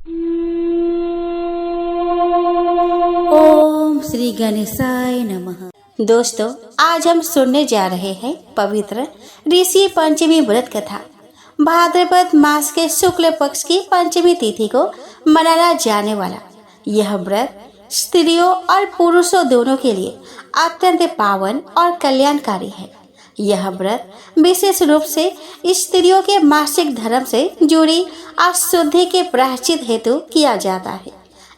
ओम श्री गणेशाय नमः। दोस्तों, आज हम सुनने जा रहे हैं पवित्र ऋषि पंचमी व्रत कथा। भाद्रपद मास के शुक्ल पक्ष की पंचमी तिथि को मनाया जाने वाला यह व्रत स्त्रियों और पुरुषों दोनों के लिए अत्यंत पावन और कल्याणकारी है। यह व्रत विशेष रूप से स्त्रियों के मासिक धर्म से जुड़ी अशुद्धि के प्रायश्चित हेतु किया जाता है।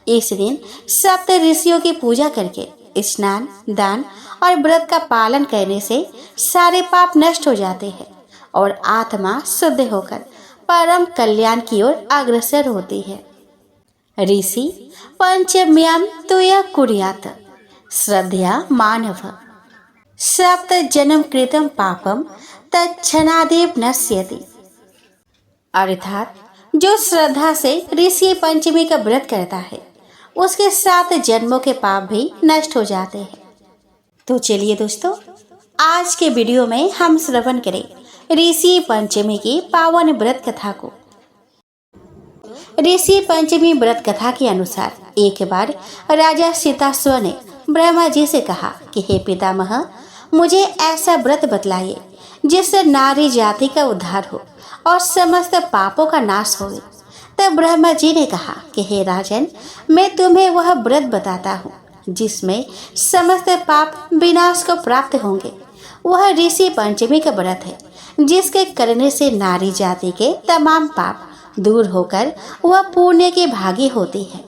इस दिन सप्त ऋषियों की पूजा करके स्नान, दान और व्रत का पालन करने से सारे पाप नष्ट हो जाते हैं और आत्मा शुद्ध होकर परम कल्याण की ओर अग्रसर होती है। ऋषि पंचम्याम तुय कुर्यात् श्रद्धया मानव सप्त जन्म कृतम पापम तत्क्षणादेव नश्यति। अर्थात जो श्रद्धा से ऋषि पंचमी का व्रत करता है उसके 7 जन्मों के पाप भी नष्ट हो जाते हैं। तो चलिए दोस्तों, आज के वीडियो में हम श्रवण करें ऋषि पंचमी की पावन व्रत कथा को। ऋषि पंचमी व्रत कथा के अनुसार एक बार राजा सीताश्व ने ब्रह्मा जी से कहा कि हे पितामह, मुझे ऐसा व्रत बतलाइए जिससे नारी जाति का उद्धार हो और समस्त पापों का नाश हो। तब ब्रह्मा जी ने कहा कि हे राजन, मैं तुम्हें वह व्रत बताता हूँ जिसमें समस्त पाप विनाश को प्राप्त होंगे। वह ऋषि पंचमी का व्रत है जिसके करने से नारी जाति के तमाम पाप दूर होकर वह पुण्य की भागी होती है।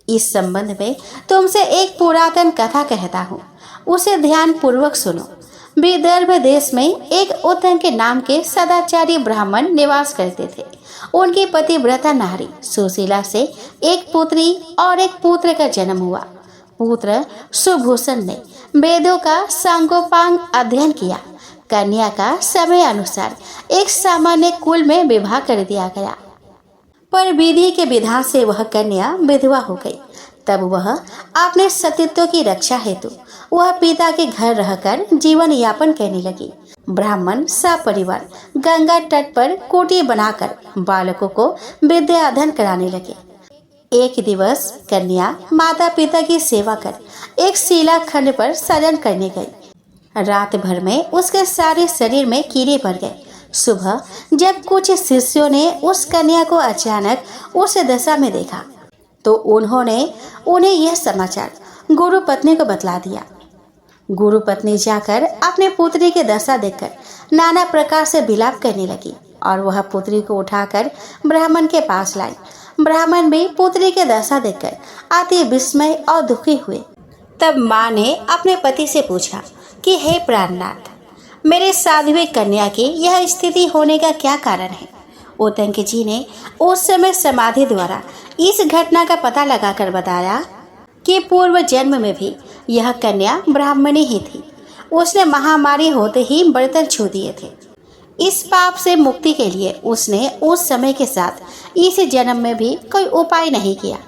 इस संबंध में तुमसे एक पुरातन कथा कहता हूँ, उसे ध्यान पूर्वक सुनो। विदर्भ देश में एक उत्तंग के नाम के सदाचारी ब्राह्मण निवास करते थे। उनकी पतिव्रता नारी सुशीला से एक पुत्री और एक पुत्र का जन्म हुआ। पुत्र सुभूषण ने वेदों का सांगोपांग अध्ययन किया। कन्या का समय अनुसार एक सामान्य कुल में विवाह कर दिया गया, पर विधि के विधान से वह कन्या विधवा हो गई। तब वह अपने सतीत्व की रक्षा हेतु वह पिता के घर रहकर जीवन यापन करने लगी। ब्राह्मण सपरिवार गंगा तट पर कुटी बनाकर बालकों को विद्या अध्ययन कराने लगे। एक दिवस कन्या माता पिता की सेवा कर एक शिला खंड पर शयन करने गई। रात भर में उसके सारे शरीर में कीड़े पड़ गए। सुबह जब कुछ शिष्यों ने उस कन्या को अचानक उस दशा में देखा तो उन्होंने उन्हें यह समाचार गुरु पत्नी को बतला दिया। गुरु पत्नी जाकर अपने पुत्री की दशा देखकर नाना प्रकार से विलाप करने लगी और वह पुत्री को उठाकर ब्राह्मण के पास लाई। ब्राह्मण भी पुत्री की दशा देखकर अति विस्मय और दुखी हुए। तब माँ ने अपने पति से पूछा कि हे प्राणनाथ, मेरे साध्वी कन्या की यह स्थिति होने का क्या कारण है। उत्तंग जी ने उस समय समाधि द्वारा इस घटना का पता लगाकर बताया कि पूर्व जन्म में भी यह कन्या ब्राह्मणी ही थी। उसने महामारी होते ही बर्तन छू दिए थे। इस पाप से मुक्ति के लिए उसने उस समय के साथ इस जन्म में भी कोई उपाय नहीं किया।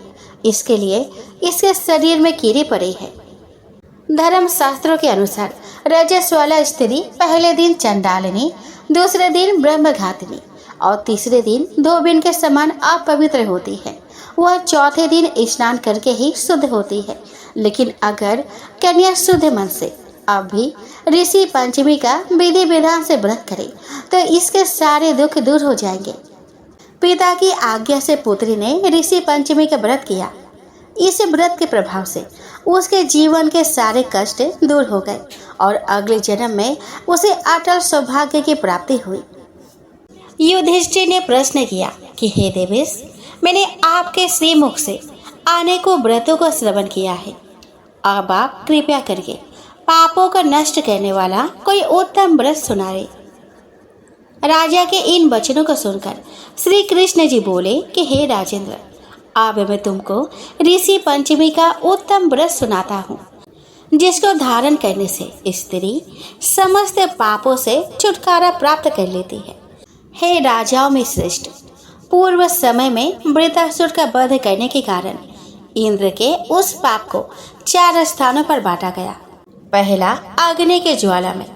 इसके लिए इसके शरीर में कीड़े पड़े हैं। धर्म शास्त्रों के अनुसार रजस्वला स्त्री पहले दिन चंडालिनी, दूसरे दिन ब्रह्मघातिनी और तीसरे दिन धोबिन के समान अपवित्र होती है। वह चौथे दिन स्नान करके ही शुद्ध होती है। लेकिन अगर कन्या शुद्ध मन से अब भी ऋषि पंचमी का विधि विधान से व्रत करे तो इसके सारे दुख दूर हो जाएंगे। पिता की आज्ञा से पुत्री ने ऋषि पंचमी का व्रत किया। इस व्रत के प्रभाव से उसके जीवन के सारे कष्ट दूर हो गए और अगले जन्म में उसे अटल सौभाग्य की प्राप्ति हुई। युधिष्ठिर ने प्रश्न किया कि हे देवेश, मैंने आपके श्रीमुख से अनेकों व्रतों को श्रवण किया है। अब आप कृपया करके पापों को नष्ट करने वाला कोई उत्तम व्रत सुनाए। राजा के इन वचनों को सुनकर श्री कृष्ण जी बोले कि हे राजेंद्र, अब मैं तुमको ऋषि पंचमी का उत्तम व्रत सुनाता हूँ जिसको धारण करने से स्त्री समस्त पापों से छुटकारा प्राप्त कर लेती है। हे राजाओं में श्रेष्ठ, पूर्व समय में वृतासुर का वध करने के कारण इंद्र के उस पाप को 4 स्थानों पर बांटा गया। पहला अग्नि के ज्वाला में,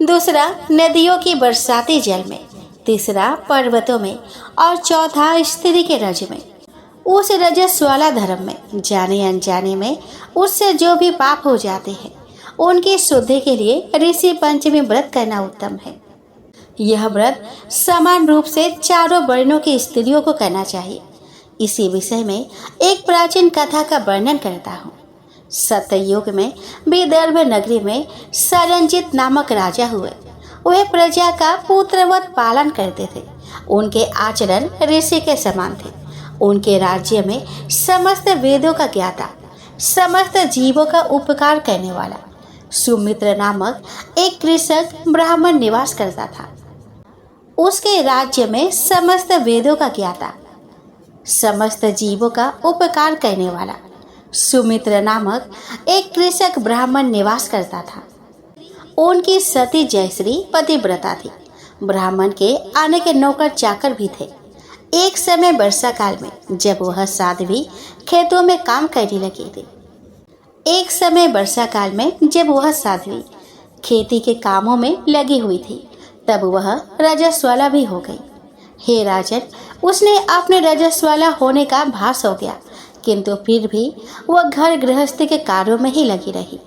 दूसरा नदियों की बरसाती जल में, तीसरा पर्वतों में और चौथा स्त्री के रज में। उस रजस वाला धर्म में जाने अनजाने में उससे जो भी पाप हो जाते हैं उनकी शुद्धि के लिए ऋषि पंचमी व्रत करना उत्तम है। यह व्रत समान रूप से चारों वर्णों की स्त्रियों को करना चाहिए। इसी विषय में एक प्राचीन कथा का वर्णन करता हूँ। सत्ययुग में विदर्भ नगरी में सरंजित नामक राजा हुए। वे प्रजा का पुत्रवत पालन करते थे। उनके आचरण ऋषि के समान थे। उनके राज्य में समस्त वेदों का ज्ञाता, समस्त जीवों का उपकार करने वाला सुमित्र नामक एक कृषक ब्राह्मण निवास करता था। उसके राज्य में समस्त वेदों का ज्ञाता, समस्त जीवों का उपकार करने वाला सुमित्र नामक एक कृषक ब्राह्मण निवास करता था। उनकी सती जयश्री पतिव्रता थी। ब्राह्मण के अनेक नौकर चाकर भी थे। एक समय वर्षा काल में जब वह साध्वी खेतों में काम करने लगी थी खेती के कामों में लगी हुई थी, तब वह रजस्वाला भी हो गई। हे राजन, उसने अपने रजस्वाला होने का भास हो गया, किंतु फिर भी वह घर गृहस्थी के कार्यों में ही लगी रही।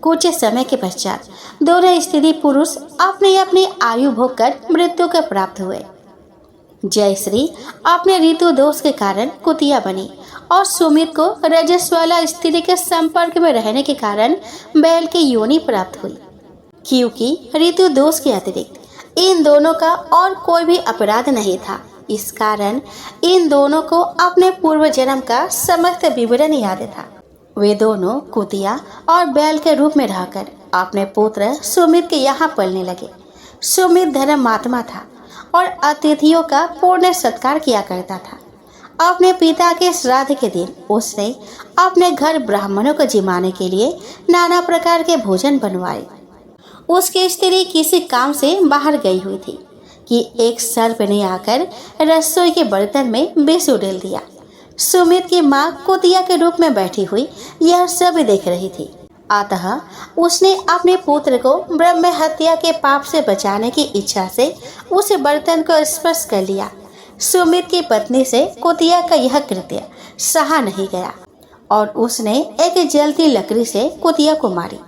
कुछ समय के पश्चात दोनों स्त्री पुरुष अपने अपने आयु भोग कर मृत्यु को प्राप्त हुए। जयश्री अपने ऋतु दोष के कारण कुतिया बनी और सुमित को रजस्वाला स्त्री के संपर्क में रहने के कारण बैल की योनि प्राप्त हुई। क्योंकि ऋतु दोष के अतिरिक्त इन दोनों का और कोई भी अपराध नहीं था, इस कारण इन दोनों को अपने पूर्व जन्म का समस्त विवरण याद था। वे दोनों कुतिया और बैल के रूप में रहकर अपने पुत्र सुमित के यहाँ पलने लगे। सुमित धर्मात्मा था और अतिथियों का पूर्ण सत्कार किया करता था। अपने पिता के श्राद्ध के दिन उसने अपने घर ब्राह्मणों को जिमाने के लिए नाना प्रकार के भोजन बनवाए। उसकी स्त्री किसी काम से बाहर गई हुई थी कि एक सर्प ने आकर रसोई के बर्तन में विष उड़ेल दिया। सुमित की माँ कुतिया के रूप में बैठी हुई यह सब देख रही थी। अतः उसने अपने पुत्र को ब्रह्म हत्या के पाप से बचाने की इच्छा से उस बर्तन को स्पर्श कर लिया। सुमित की पत्नी से कुतिया का यह कृत्य सहा नहीं गया और उसने एक जलती लकड़ी से कुतिया को मारी।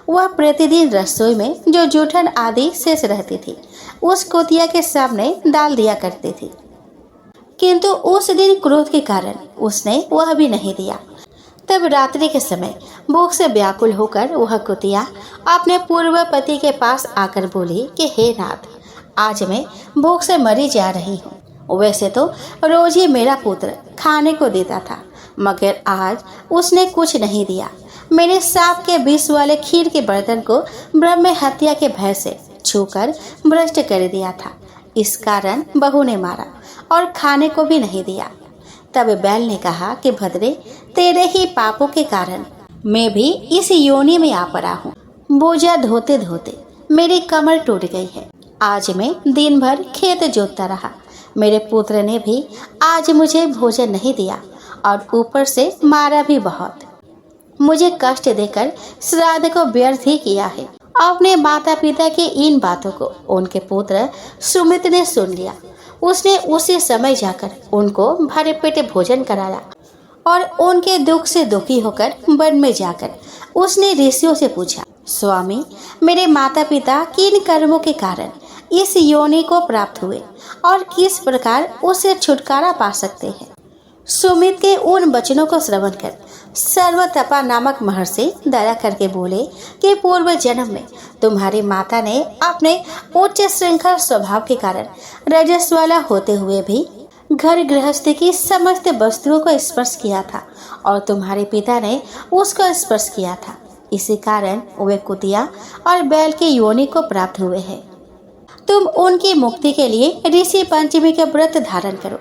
वह प्रतिदिन रसोई में जो जूठन आदि शेष रहती थी उस कुतिया के सामने डाल दिया करती थी, किंतु उस दिन क्रोध के कारण उसने वह भी नहीं दिया। तब रात्रि के समय भूख से व्याकुल होकर वह कुतिया अपने पूर्व पति के पास आकर बोली कि हे नाथ, आज मैं भूख से मरी जा रही हूँ। वैसे तो रोज ही मेरा पुत्र खाने को देता था, मगर आज उसने कुछ नहीं दिया। मैंने सांप के विष वाले खीर के बर्तन को ब्रह्म हत्या के भय से छूकर भ्रष्ट कर दिया था। इस कारण बहू ने मारा और खाने को भी नहीं दिया। तब बैल ने कहा कि भद्रे, तेरे ही पापों के कारण मैं भी इस योनि में आ पड़ा हूँ। बोझा धोते धोते मेरी कमर टूट गई है। आज मैं दिन भर खेत जोतता रहा। मेरे पुत्र ने भी आज मुझे भोजन नहीं दिया और ऊपर से मारा भी बहुत। मुझे कष्ट देकर श्राद्ध को व्यर्थ ही किया है। अपने माता पिता की इन बातों को उनके पुत्र सुमित ने सुन लिया। उसने उसी समय जाकर उनको भरे पेट भोजन कराया और उनके दुख से दुखी होकर वन में जाकर उसने ऋषियों से पूछा, स्वामी, मेरे माता पिता किन कर्मों के कारण इस योनि को प्राप्त हुए और किस प्रकार उससे छुटकारा पा सकते हैं। सुमित के उन वचनों को श्रवण कर सर्वतपा नामक महर्षि दया करके बोले कि पूर्व जन्म में तुम्हारी माता ने अपने उच्च श्रृंखल स्वभाव के कारण रजस्वाला होते हुए भी घर गृहस्थी की समस्त वस्तुओं को स्पर्श किया था और तुम्हारे पिता ने उसको स्पर्श किया था। इसी कारण वे कुतिया और बैल की योनि को प्राप्त हुए हैं। तुम उनकी मुक्ति के लिए ऋषि पंचमी के व्रत धारण करो।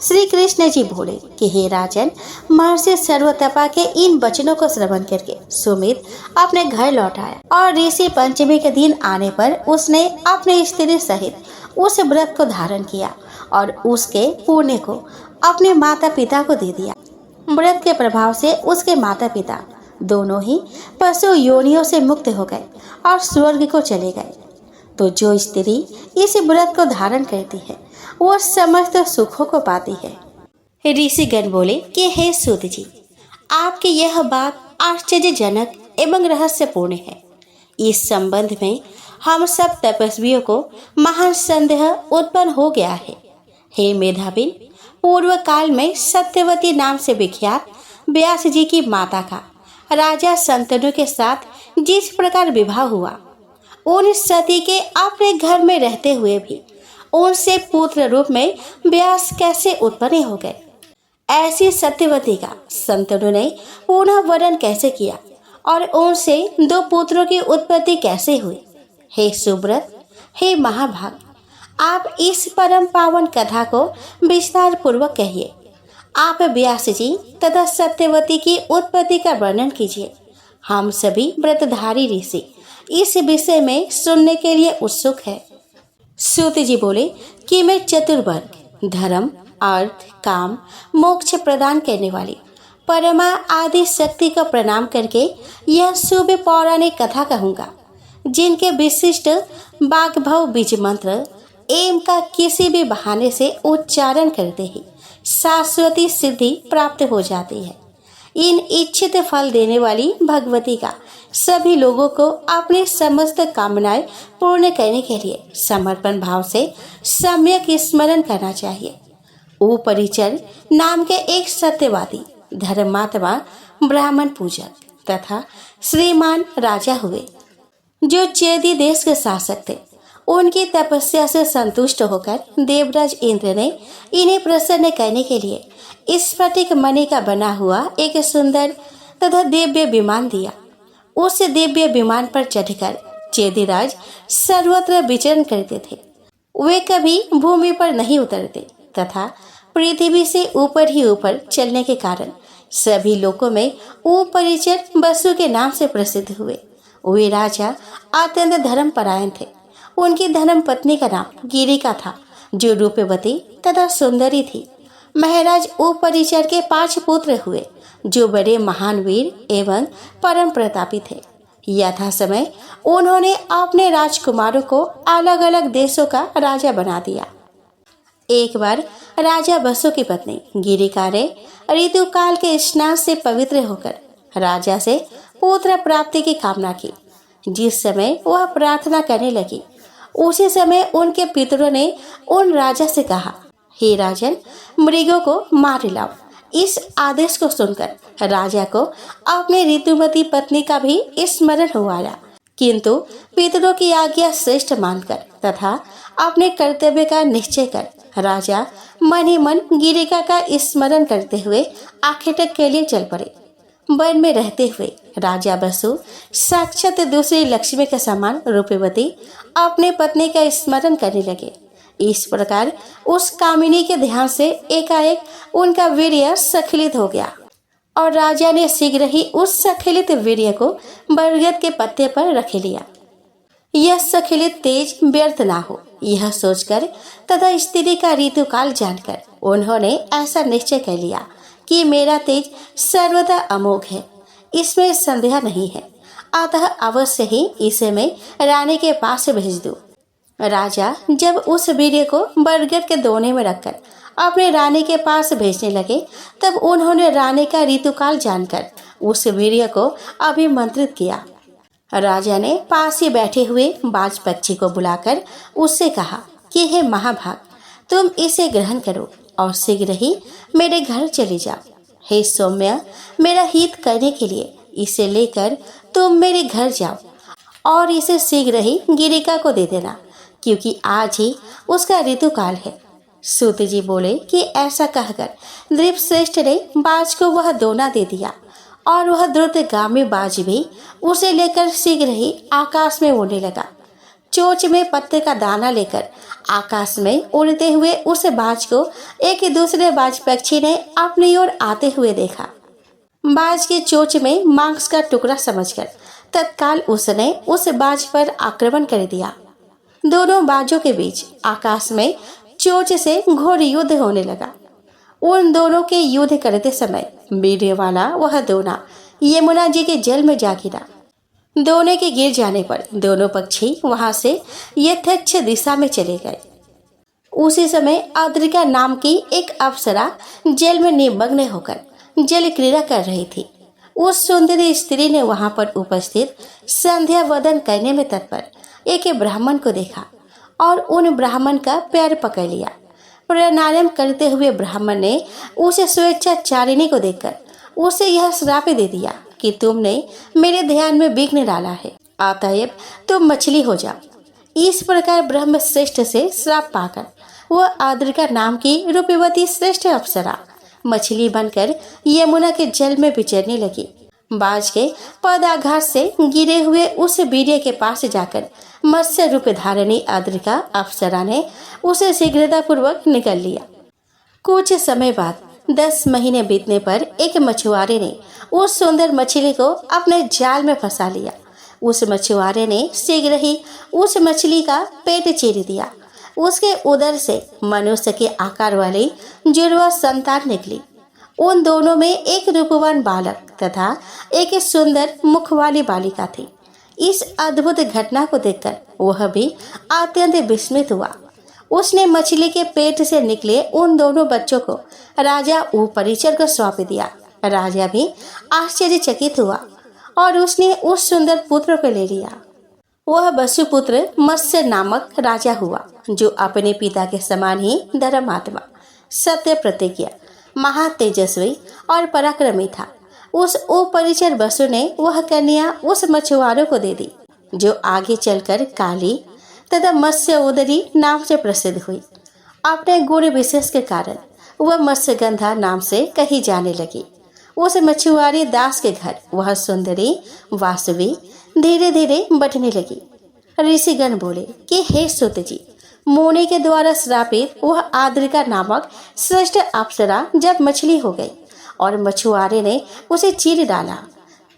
श्री कृष्ण जी बोले कि हे राजन, महर्षि सर्वतपा के इन वचनों को श्रवण करके सुमित अपने घर लौट आया और ऋषि पंचमी के दिन आने पर उसने अपने स्त्री सहित उस व्रत को धारण किया और उसके पुण्य को अपने माता पिता को दे दिया। व्रत के प्रभाव से उसके माता पिता दोनों ही पशु योनियों से मुक्त हो गए और स्वर्ग को चले गए। तो जो स्त्री इस व्रत को धारण करती है वो समस्त सुखों को पाती है। ऋषिगण बोले कि हे सूत जी, आपकी यह बात आश्चर्यजनक एवं रहस्यपूर्ण है। इस संबंध में हम सब तपस्वियों को महान संदेह उत्पन्न हो गया है। हे मेधाविन, पूर्व काल में सत्यवती नाम से विख्यात व्यास जी की माता का राजा शंतनु के साथ जिस प्रकार विवाह हुआ, उन सती के अपने घर में रहते हुए भी उनसे पुत्र रूप में व्यास कैसे उत्पन्न हो गए, ऐसी सत्यवती का शंतनु ने पुनः वर्णन कैसे किया और उनसे 2 पुत्रों की उत्पत्ति कैसे हुई। हे सुब्रत, हे महाभाग, आप इस परम पावन कथा को विस्तार पूर्वक कहिए। आप व्यास जी तथा सत्यवती की उत्पत्ति का वर्णन कीजिए। हम सभी व्रतधारी ऋषि इस विषय में सुनने के लिए उत्सुक है। सूत जी बोले कि मैं चतुर्वर्ग धर्म, अर्थ, काम, मोक्ष प्रदान करने वाली परमा आदि शक्ति का प्रणाम करके यह शुभ पौराणिक कथा कहूँगा, जिनके विशिष्ट वाग्भव बीज मंत्र एम का किसी भी बहाने से उच्चारण करते ही शाश्वती सिद्धि प्राप्त हो जाती है। इन इच्छित फल देने वाली भगवती का सभी लोगों को अपनी समस्त कामनाएं पूर्ण करने के लिए समर्पण भाव से सम्यक स्मरण करना चाहिए। उपरिचर नाम के एक सत्यवादी धर्मात्मा ब्राह्मण पूजक तथा श्रीमान राजा हुए, जो चेदी देश के शासक थे। उनकी तपस्या से संतुष्ट होकर देवराज इंद्र ने इन्हें प्रसन्न करने के लिए स्फटिक मणि का बना हुआ एक सुंदर तथा दिव्य विमान दिया। उस दिव्य विमान पर चढ़कर चेदीराज सर्वत्र विचरण करते थे। वे कभी भूमि पर नहीं उतरते तथा पृथ्वी से ऊपर ही ऊपर चलने के कारण सभी लोकों में उपरिचर वसु के नाम से प्रसिद्ध हुए। वे राजा अत्यंत धर्मपरायण थे। उनकी धर्म पत्नी का नाम गिरिका था, जो रूपवती तथा सुंदरी थी। महाराज उपरिचर के 5 पुत्र हुए, जो बड़े महान वीर एवं परम प्रतापी थे। यथा समय उन्होंने अपने राजकुमारों को अलग अलग देशों का राजा बना दिया। एक बार राजा वसु की पत्नी गिरिका ने ऋतुकाल के स्नान से पवित्र होकर राजा से पुत्र प्राप्ति की कामना की। जिस समय वह प्रार्थना करने लगी, उसी समय उनके पितरों ने उन राजा से कहा, हे राजन, मृगों को मार लाओ। इस आदेश को सुनकर राजा को अपनी ऋतुमती पत्नी का भी स्मरण हुआ, किंतु पितरों की आज्ञा श्रेष्ठ मानकर तथा अपने कर्तव्य का निश्चय कर राजा मन ही मन गिरिका का स्मरण करते हुए आखेटक के लिए चल पड़े। वन में रहते हुए राजा वसु साक्षात दूसरी लक्ष्मी के समान रूपवती अपने पत्नी का स्मरण करने लगे। इस प्रकार उस कामिनी के ध्यान से एकाएक उनका वीर्य सखलित हो गया और राजा ने शीघ्र ही उस सखलित वीर्य को बरगद के पत्ते पर रख लिया। यह सखलित तेज व्यर्थ ना हो, यह सोचकर तथा स्त्री का ऋतुकाल जानकर उन्होंने ऐसा निश्चय कर लिया कि मेरा तेज सर्वदा अमोघ है, इसमें संदेह नहीं है। अतः अवश्य ही इसे मैं रानी के पास भेज दूं। राजा जब उस वीर्य को बरगद के दोने में रखकर अपने रानी के पास भेजने लगे, तब उन्होंने रानी का ऋतुकाल जानकर उस वीर्य को अभिमंत्रित किया। राजा ने पास ही बैठे हुए बाज पक्षी को बुलाकर उससे कहा कि हे महाभाग, तुम इसे ग्रहण करो और शीघ्र ही मेरे घर चले जाओ। हे सौम्य, मेरा हित करने के लिए इसे लेकर तुम मेरे घर जाओ और इसे शीघ्र ही गिरिका को दे देना, क्योंकि आज ही उसका ऋतुकाल है। सूत जी बोले कि ऐसा कहकर दृपश्रेष्ठ ने बाज को वह दोना दे दिया और वह द्रुतगामी बाज भी उसे लेकर शीघ्र ही आकाश में उड़ने लगा। चोंच में पत्ते का दाना लेकर आकाश में उड़ते हुए उस बाज को एक दूसरे बाज पक्षी ने अपनी ओर आते हुए देखा। बाज के चोंच में मांस का टुकड़ा समझकर तत्काल उसने उस बाज पर आक्रमण कर दिया। दोनों बाजों के बीच आकाश में चोंच से घोर युद्ध होने लगा। उन दोनों के युद्ध करते समय वीर्य वाला वह दोना यमुना जी के जल में जा गिरा। दोने के गिर जाने पर दोनों पक्षी वहां से यथेच्छ दिशा में चले गए। उसी समय आद्रिका नाम की एक अप्सरा जल में निमग्न होकर जल क्रीड़ा कर रही थी। उस सुंदरी स्त्री ने वहां पर उपस्थित संध्या वदन करने में तत्पर एक ब्राह्मण को देखा और उन ब्राह्मण का पैर पकड़ लिया। प्राणायाम करते हुए ब्राह्मण ने उसे स्वेच्छाचारिणी को देखकर उसे यह श्राप दे दिया कि तुमने मेरे ध्यान में विघ्न डाला है, अतएव तुम मछली हो जाओ। इस प्रकार ब्रह्म श्रेष्ठ से श्राप पाकर वह आद्रिका नाम की रूपवती श्रेष्ठ अप्सरा मछली बनकर यमुना के जल में विचरने लगी। बाज के पदाघात से गिरे हुए उस वीर्य के पास जाकर मत्स्य रूप धारणी आद्रिका अप्सरा ने उसे शीघ्रतापूर्वक निकल लिया। कुछ समय बाद 10 महीने बीतने पर एक मछुआरे ने उस सुंदर मछली को अपने जाल में फंसा लिया। उस मछुआरे ने शीघ्र ही उस मछली का पेट चीर दिया। उसके उदर से मनुष्य के आकार वाली जुड़वा संतान निकली। उन दोनों में एक रूपवान बालक तथा एक सुंदर मुख वाली बालिका थी। इस अद्भुत घटना को देखकर वह भी अत्यंत विस्मित हुआ। उसने मछली के पेट से निकले उन दोनों बच्चों को राजा उपरिचर को सौंप दिया। राजा भी आश्चर्यचकित हुआ और उसने उस सुंदर पुत्र को ले लिया। वह वसुपुत्र मत्स्य नामक राजा हुआ, जो अपने पिता के समान ही धर्मात्मा, सत्य प्रतिज्ञा, महातेजस्वी और पराक्रमी था। उस उपरिचर वसु ने वह कन्या उस मछुआरों को दे दी, जो आगे चलकर काली तथा मत्स्य उदरी नाम से प्रसिद्ध हुई। अपने गुण विशेष के कारण वह मत्स्यगंधा नाम से कही जाने लगी। उस मछुआरे दास के घर वह सुंदरी वासुवी धीरे धीरे बढ़ने लगी। ऋषिगण बोले कि हे सुत जी, मुनि के द्वारा श्रापित वह आद्रिका नामक श्रेष्ठ अप्सरा जब मछली हो गई और मछुआरे ने उसे चीर डाला,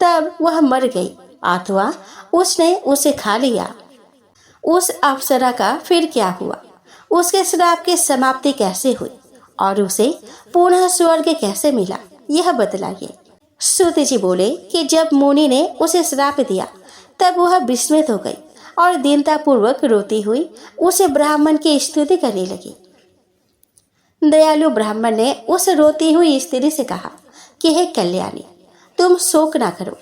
तब वह मर गई अथवा उसने उसे खा लिया। उस अप्सरा का फिर क्या हुआ, उसके श्राप की समाप्ति कैसे हुई और उसे पुनः स्वर्ग कैसे मिला, यह बतलाइए। सूत जी बोले कि जब मुनि ने उसे श्राप दिया तब वह विस्मित हो गई और दीनतापूर्वक रोती हुई उस ब्राह्मण की स्तुति करने लगी। दयालु ब्राह्मण ने उस रोती हुई स्त्री से कहा कि हे कल्याणी, तुम शोक ना करो,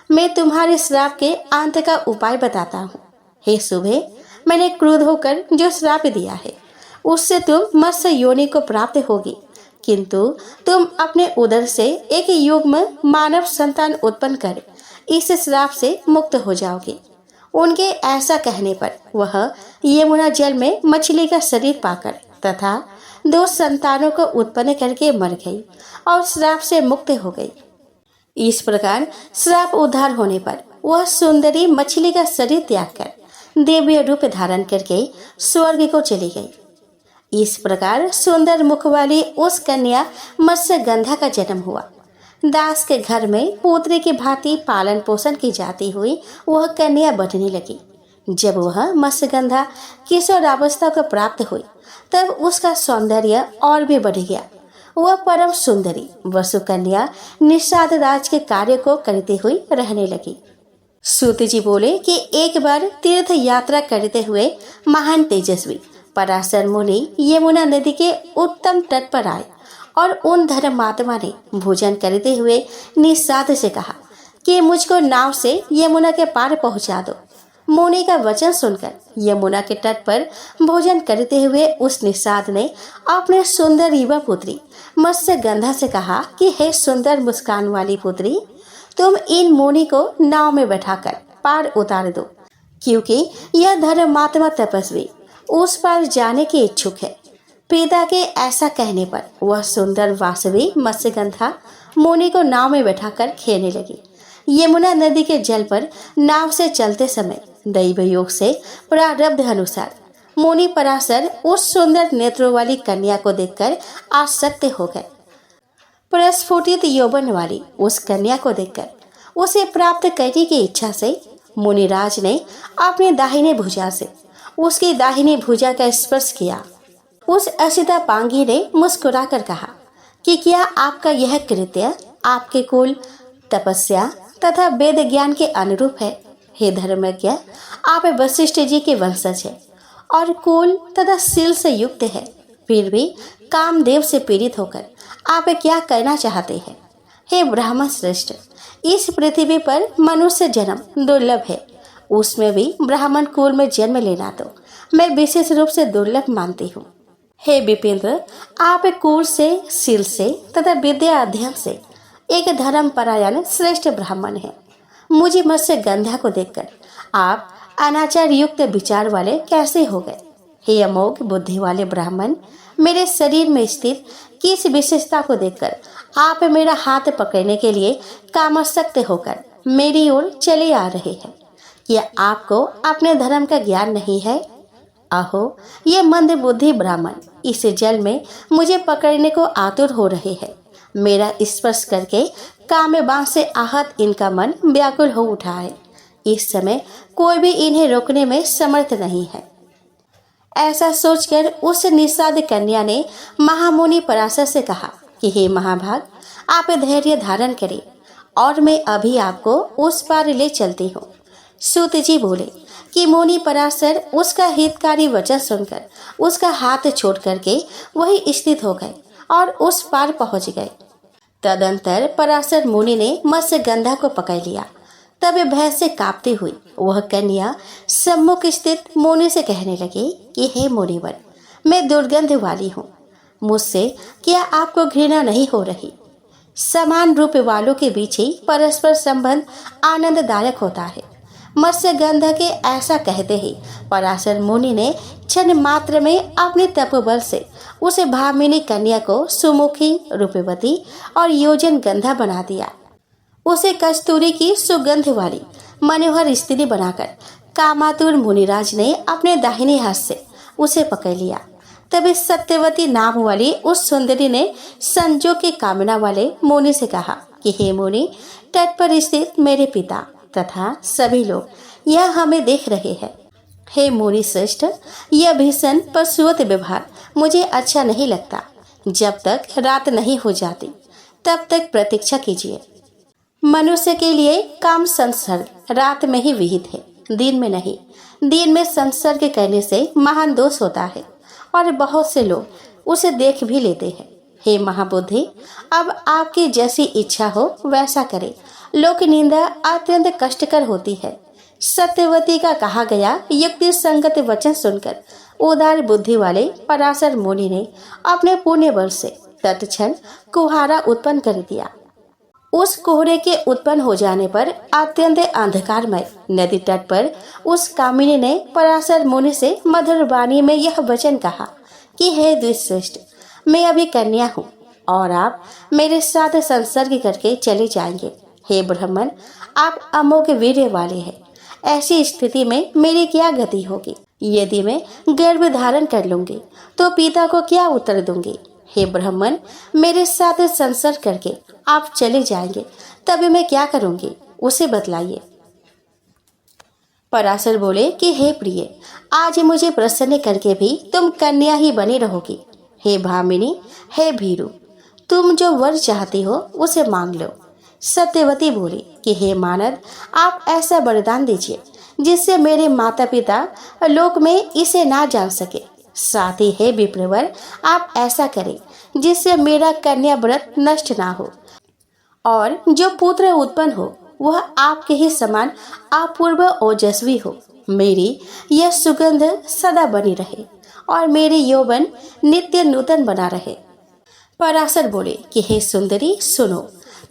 मैं तुम्हारे श्राप के अंत का उपाय बताता हूँ। हे शुभे, मैंने क्रोध होकर जो श्राप दिया है उससे तुम मत्स्य योनि को प्राप्त होगी, किंतु तुम अपने उदर से एक युग्म मानव संतान उत्पन्न कर इस श्राप से मुक्त हो जाओगे। उनके ऐसा कहने पर वह यमुना जल में मछली का शरीर पाकर तथा 2 संतानों को उत्पन्न करके मर गई और श्राप से मुक्त हो गई। इस प्रकार श्राप उद्धार होने पर वह सुंदरी मछली का शरीर त्याग कर दिव्य रूप धारण करके स्वर्ग को चली गई। इस प्रकार सुंदर मुख वाली उस कन्या मत्स्यगंधा का जन्म हुआ। दास के घर में पुत्री की भांति पालन पोषण की जाती हुई वह कन्या बढ़ने लगी। जब वह मत्स्यगंधा किशोरावस्था को प्राप्त हुई तब उसका सौंदर्य और भी बढ़ गया। वह परम सुंदरी वसु कन्या निषाद राज के कार्य को करती हुई रहने लगी। सूत जी बोले कि एक बार तीर्थ यात्रा करते हुए महान तेजस्वी पराशर मुनि यमुना नदी के उत्तम तट पर आए और उन धर्मात्मा ने भोजन करते हुए निषाद से कहा कि मुझको नाव से यमुना के पार पहुंचा दो। मुनि का वचन सुनकर यमुना के तट पर भोजन करते हुए उस निषाद ने अपने सुंदर युवा पुत्री मत्स्यगंधा से कहा कि हे सुंदर मुस्कान वाली पुत्री, तुम इन मुनि को नाव में बैठाकर पार उतार दो, क्योंकि यह धर्मात्मा तपस्वी उस पार जाने के इच्छुक है। पिता के ऐसा कहने पर वह सुंदर वासवी मत्स्यगंधा मुनि को नाव में बैठाकर खेलने लगी। यमुना नदी के जल पर नाव से चलते समय दैव योग से प्रारब्ध अनुसार मुनि पराशर उस सुंदर नेत्रों वाली कन्या को देखकर आसक्त हो गए। प्रस्फुटित यौवन वाली उस कन्या को देखकर उसे प्राप्त करने की इच्छा से मुनिराज ने अपने दाहिने भुजा से उसकी दाहिनी भुजा का स्पर्श किया। उस असिता पांगी ने मुस्कुराकर कहा कि क्या आपका यह कृत्य आपके कुल, तपस्या तथा वेद ज्ञान के अनुरूप है? हे धर्मज्ञ, आप वशिष्ठ जी के वंशज हैं और कुल तथा शील से युक्त है, फिर भी कामदेव से पीड़ित होकर आप क्या करना चाहते हैं? हे ब्राह्मण श्रेष्ठ, इस पृथ्वी पर मनुष्य जन्म दुर्लभ है, उसमें भी ब्राह्मण कुल में जन्म लेना तो मैं विशेष रूप से दुर्लभ मानती हूँ। हे विपेंद्र, आप कुल से, शील से तथा विद्या अध्ययन से एक धर्मपरायण श्रेष्ठ ब्राह्मण हैं। मुझे मत्स्य गंधा को देखकर आप अनाचार युक्त विचार वाले कैसे हो गए? हे अमोघ बुद्धि वाले ब्राह्मण, मेरे शरीर में स्थित किस विशेषता को देखकर आप मेरा हाथ पकड़ने के लिए कामासक्त होकर मेरी ओर चले आ रहे हैं? क्या आपको अपने धर्म का ज्ञान नहीं है? अहो, ये मंद बुद्धि ब्राह्मण इस जल में मुझे पकड़ने को आतुर हो रहे हैं। मेरा स्पर्श करके काम बाण से आहत इनका मन व्याकुल हो उठा है। इस समय कोई भी इन्हें रोकने में समर्थ नहीं है। ऐसा सोचकर उस निषाद कन्या ने महामुनि पराशर से कहा कि हे महाभाग, आप धैर्य धारण करें और मैं अभी आपको उस पार ले चलती हूँ। सूत जी बोले कि मुनि पराशर उसका हितकारी वचन सुनकर उसका हाथ छोड़ करके वही स्थित हो गए और उस पार पहुंच गए। तदंतर पराशर मुनि ने मत्स्य गंधा को पकड़ लिया। तब भय से कांपती हुई वह कन्या सम्मुख स्थित मुनि से कहने लगी कि हे मुनिवर, मैं दुर्गंध वाली हूँ, मुझसे क्या आपको घृणा नहीं हो रही? समान रूप वालों के बीच ही परस्पर संबंध आनंददायक होता है। मत्स्य गंधा के ऐसा कहते ही पराशर मुनि ने क्षण मात्र में अपने तपोबल से उस भामिनी कन्या को सुमुखी, रूपवती और योजन गंधा बना दिया। उसे कस्तूरी की सुगंध वाली मनोहर स्त्री बनाकर कामातुर मुनिराज ने अपने दाहिने हाथ से उसे पकड़ लिया। तभी सत्यवती नाम वाली उस सुंदरी ने संजोग की कामना वाले मुनि से कहा कि हे मुनि, तट पर स्थित मेरे पिता तथा सभी लोग यह हमें देख रहे हैं। हे मुनि श्रेष्ठ, यह भीषण पशुवत व्यवहार मुझे अच्छा नहीं लगता। जब तक रात नहीं हो जाती तब तक प्रतीक्षा कीजिए। मनुष्य के लिए काम संसर्ग रात में ही विहित है, दिन में नहीं। दिन में संसर्ग करने से महान दोष होता है और बहुत से लोग उसे देख भी लेते हैं। हे महाबुद्धि, अब आपकी जैसी इच्छा हो वैसा करें। लोक निंदा अत्यंत कष्टकर होती है। सत्यवती का कहा गया युक्ति संगत वचन सुनकर उदार बुद्धि वाले पराशर मुनि ने अपने पुण्य बल से तत्क्षण कुहारा उत्पन्न कर दिया। उस कोहरे के उत्पन्न हो जाने पर अत्यंत अंधकारमय नदी तट पर उस कामिनी ने पराशर मुनि से मधुर वाणी में यह वचन कहा कि हे द्विश्रेष्ठ, मैं अभी कन्या हूँ और आप मेरे साथ संसर्ग करके चले जाएंगे। हे ब्राह्मण, आप अमोघ वीर्य वाले हैं। ऐसी स्थिति में मेरी क्या गति होगी? यदि मैं गर्भ धारण कर लूंगी तो पिता को क्या उत्तर दूंगी? हे ब्राह्मण, मेरे साथ संसर्ग करके आप चले जाएंगे, तभी मैं क्या करूंगी उसे बतलाइए। पराशर बोले कि हे प्रिय, आज मुझे प्रसन्न करके भी तुम कन्या ही बनी रहोगी। हे भामिनी, हे भीरू, तुम जो वर चाहती हो उसे मांग लो। सत्यवती बोली कि हे मानद, आप ऐसा वरदान दीजिए जिससे मेरे माता पिता लोक में इसे ना जान सके। साथ ही हे विप्रवर, आप ऐसा करें जिससे मेरा कन्या व्रत नष्ट ना हो और जो पुत्र उत्पन्न हो वह आपके ही समान अपूर्व ओजस्वी हो। मेरी यह सुगंध सदा बनी रहे और मेरी यौवन नित्य नूतन बना रहे। पराशर बोले कि हे सुंदरी, सुनो,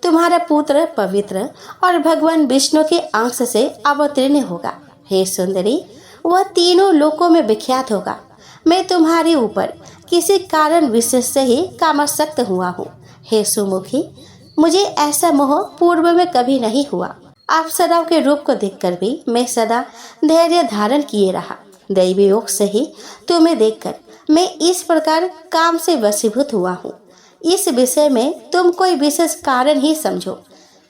तुम्हारा पुत्र पवित्र और भगवान विष्णु के अंश से अवतीर्ण होगा। हे सुंदरी, वह तीनों लोकों में विख्यात होगा। मैं तुम्हारे ऊपर किसी कारण विशेष से ही कामासक्त हुआ हूँ। हे सुमुखी, मुझे ऐसा मोह पूर्व में कभी नहीं हुआ। अप्सराओं के रूप को देखकर भी मैं सदा धैर्य धारण किए रहा। दैवी योग से ही तुम्हें देखकर मैं इस प्रकार काम से वशीभूत हुआ हूँ। इस विषय में तुम कोई विशेष कारण ही समझो।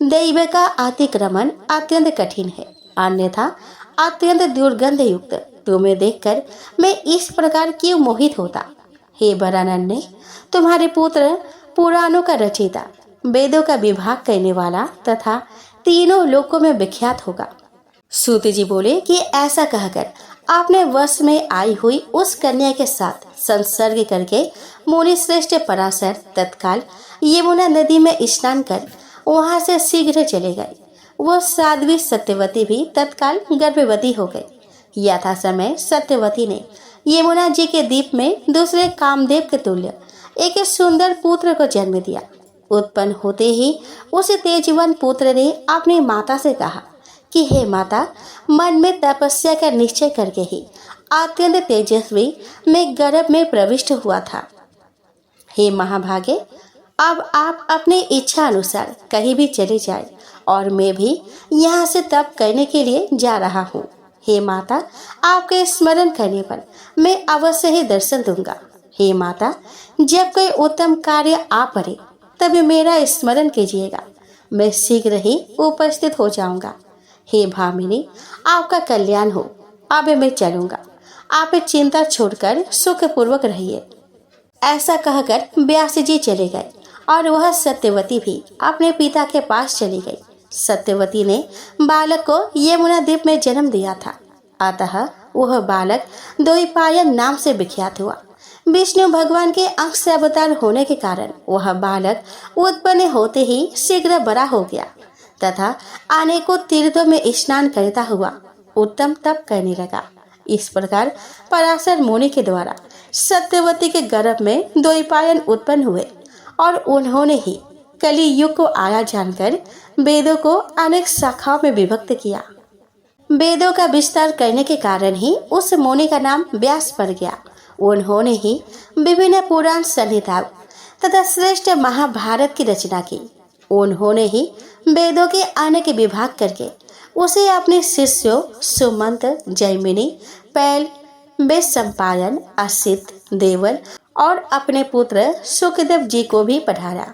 दैव का अतिक्रमण अत्यंत कठिन है, अन्यथा अत्यंत दुर्गंध युक्त तुम्हें देखकर मैं इस प्रकार क्यों मोहित होता। हे वरानन्य, तुम्हारे पुत्र पुराणों का रचयिता, वेदों का विभाग करने वाला तथा तीनों लोकों में विख्यात होगा। सूत जी बोले कि ऐसा कहकर अपने वश में आई हुई उस कन्या के साथ संसर्ग करके मुनि श्रेष्ठ पराशर तत्काल यमुना नदी में स्नान कर वहां से शीघ्र चले गए। वो साध्वी सत्यवती भी तत्काल गर्भवती हो गई। यथा समय सत्यवती ने यमुना जी के द्वीप में दूसरे कामदेव के तुल्य एक सुंदर पुत्र को जन्म दिया। उत्पन्न होते ही उस तेजवन पुत्र ने अपनी माता से कहा कि हे माता, मन में तपस्या का निश्चय करके ही अत्यंत तेजस्वी मैं गर्भ में प्रविष्ट हुआ था। हे महाभागे, अब आप अपनी इच्छा अनुसार कहीं भी चले जाए और मैं भी यहाँ से तप करने के लिए जा रहा हूँ। हे माता, आपके स्मरण करने पर मैं अवश्य ही दर्शन दूंगा। हे माता, जब कोई उत्तम कार्य आ पड़े तभी मेरा स्मरण कीजिएगा, मैं शीघ्र ही उपस्थित हो जाऊंगा। हे भामिनी, आपका कल्याण हो। अब मैं चलूंगा, आप चिंता छोड़कर सुखपूर्वक रहिए। ऐसा कहकर व्यास जी चले गए और वह सत्यवती भी अपने पिता के पास चली गई। सत्यवती ने बालक को यमुना द्वीप में जन्म दिया था, अतः वह बालक द्वैपायन नाम से विख्यात हुआ। विष्णु भगवान के अंश अवतार होने के कारण वह बालक उत्पन्न होते ही शीघ्र बड़ा हो गया तथा अनेकों तीर्थों में स्नान करता हुआ उत्तम तप करने लगा। इस प्रकार पराशर मुनि के द्वारा सत्यवती के गर्भ में द्वैपायन उत्पन्न हुए और उन्होंने ही कली युग को आया जानकर वेदों को अनेक शाखाओं में विभक्त किया। वेदों का विस्तार करने के कारण ही उस मुनि का नाम व्यास पड़ गया। उन्होंने ही विभिन्न पुराण संहिताओं तथा श्रेष्ठ महाभारत की रचना की। उन्होंने ही वेदों के अनेक विभाग करके उसे अपने शिष्यों सुमंत, जैमिनी, पैल, वेद सम्पायन, असित, देवल और अपने पुत्र सुखदेव जी को भी पढ़ाया।